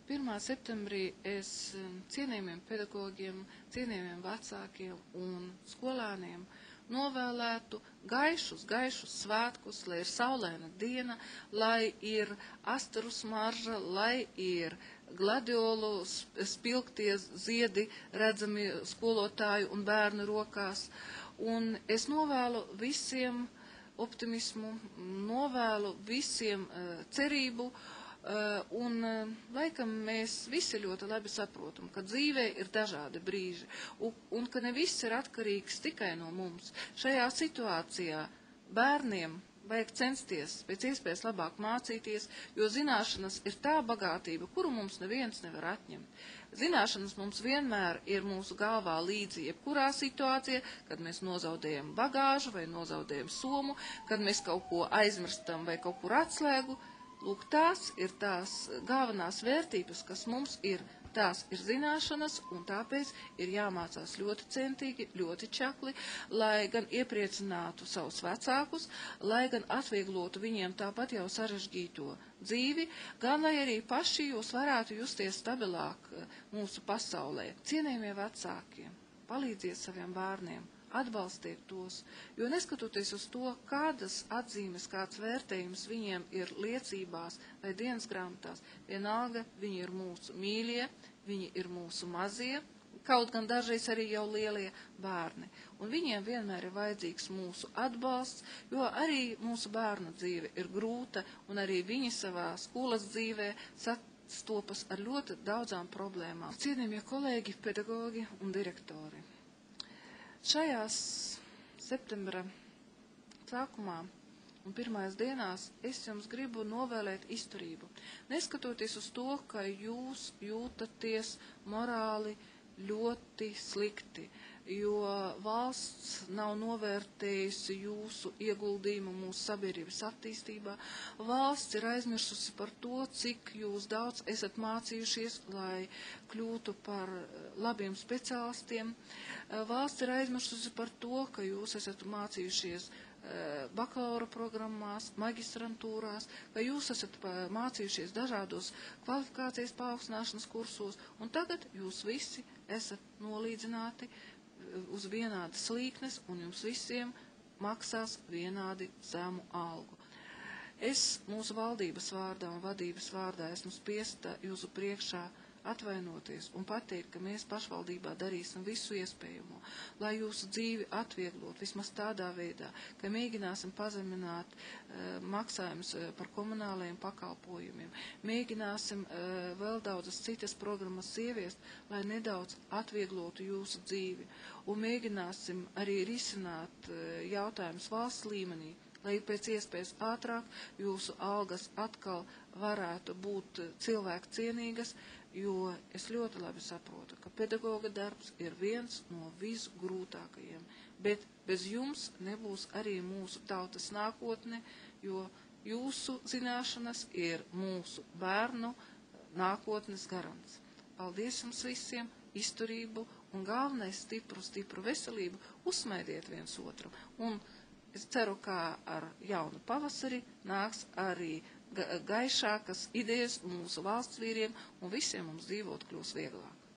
1. septembrī es cienījumiem pedagogiem, cienījumiem vecākiem un skolēniem novēlētu gaišus svētkus, lai ir saulaina diena, lai ir astaru smarža, lai ir gladiolu spilgtie ziedi redzami skolotāju un bērnu rokās. Un es novēlu visiem optimismu, novēlu visiem cerību, un laikam mēs visi ļoti labi saprotam, ka dzīvē ir dažādi brīži, un ka ne viss ir atkarīgs tikai no mums. Šajā situācijā bērniem vajag censties pēc iespējas labāk mācīties, jo zināšanas ir tā bagātība, kuru mums neviens nevar atņemt. Zināšanas mums vienmēr ir mūsu galvā līdzi jebkurā situācijā, kad mēs nozaudējam bagāžu vai nozaudējam somu, kad mēs kaut ko aizmirstam vai kaut kur atslēgu. Lūk, tās ir tās galvenās vērtības, kas mums ir. Tās ir zināšanas, un tāpēc ir jāmācās ļoti centīgi, ļoti čakli, lai gan iepriecinātu savus vecākus, lai gan atvieglotu viņiem tāpat jau sarežģīto dzīvi, gan lai arī paši jūs varētu justies stabilāk mūsu pasaulē. Cienījamie vecāki, palīdziet saviem bērniem, atbalstiet tos, jo neskatoties uz to, kādas atzīmes, kāds vērtējums viņiem ir liecībās vai dienas grāmatās, vienalga viņi ir mūsu mīļie, viņi ir mūsu mazie, kaut gan dažreiz arī jau lielie bērni. Un viņiem vienmēr ir vajadzīgs mūsu atbalsts, jo arī mūsu bērnu dzīve ir grūta, un arī viņi savā skolas dzīvē sastopas ar ļoti daudzām problēmām. Cienījamie kolēģi, pedagogi un direktori. Šajās septembra sākumā un pirmās dienās es jums gribu novēlēt izturību. Neskatoties uz to, ka jūs jūtaties morāli ļoti slikti, jo valsts nav novērtējusi jūsu ieguldījumu mūsu sabiedrības attīstībā. Valsts ir aizmirsusi par to, cik jūs daudz esat mācījušies, lai kļūtu par labiem speciālistiem. Valsts ir aizmirsusi par to, ka jūs esat mācījušies bakalaura programmās, magistrantūrās, ka jūs esat mācījušies dažādos kvalifikācijas paaugstināšanas kursos, un tagad jūs visi esat nolīdzināti uz vienādas slīknes, un jums visiem maksās vienādi zemu algu. Es mūsu valdības vārdā un vadības vārdā esmu spiesta jūsu priekšā atvainoties un pateikt, ka mēs pašvaldībā darīsim visu iespējamo, lai jūsu dzīvi atvieglot vismaz tādā veidā, ka mēģināsim pazemināt maksājumus par komunālajiem pakalpojumiem, mēģināsim vēl daudzas citas programmas ieviest, lai nedaudz atvieglotu jūsu dzīvi, un mēģināsim arī risināt jautājumus valsts līmenī, lai pēc iespējas ātrāk jūsu algas atkal varētu būt cilvēku cienīgas, jo es ļoti labi saprotu, ka pedagoga darbs ir viens no visgrūtākajiem, bet bez jums nebūs arī mūsu tautas nākotne, jo jūsu zināšanas ir mūsu bērnu nākotnes garants. Paldies jums visiem, izturību un galvenais stipru veselību, uzsmaidiet viens otru. Un es ceru, ka ar jaunu pavasari nāks arī gaišākas idejas mūsu valsts vīriem un visiem mums dzīvot kļūs vieglāk.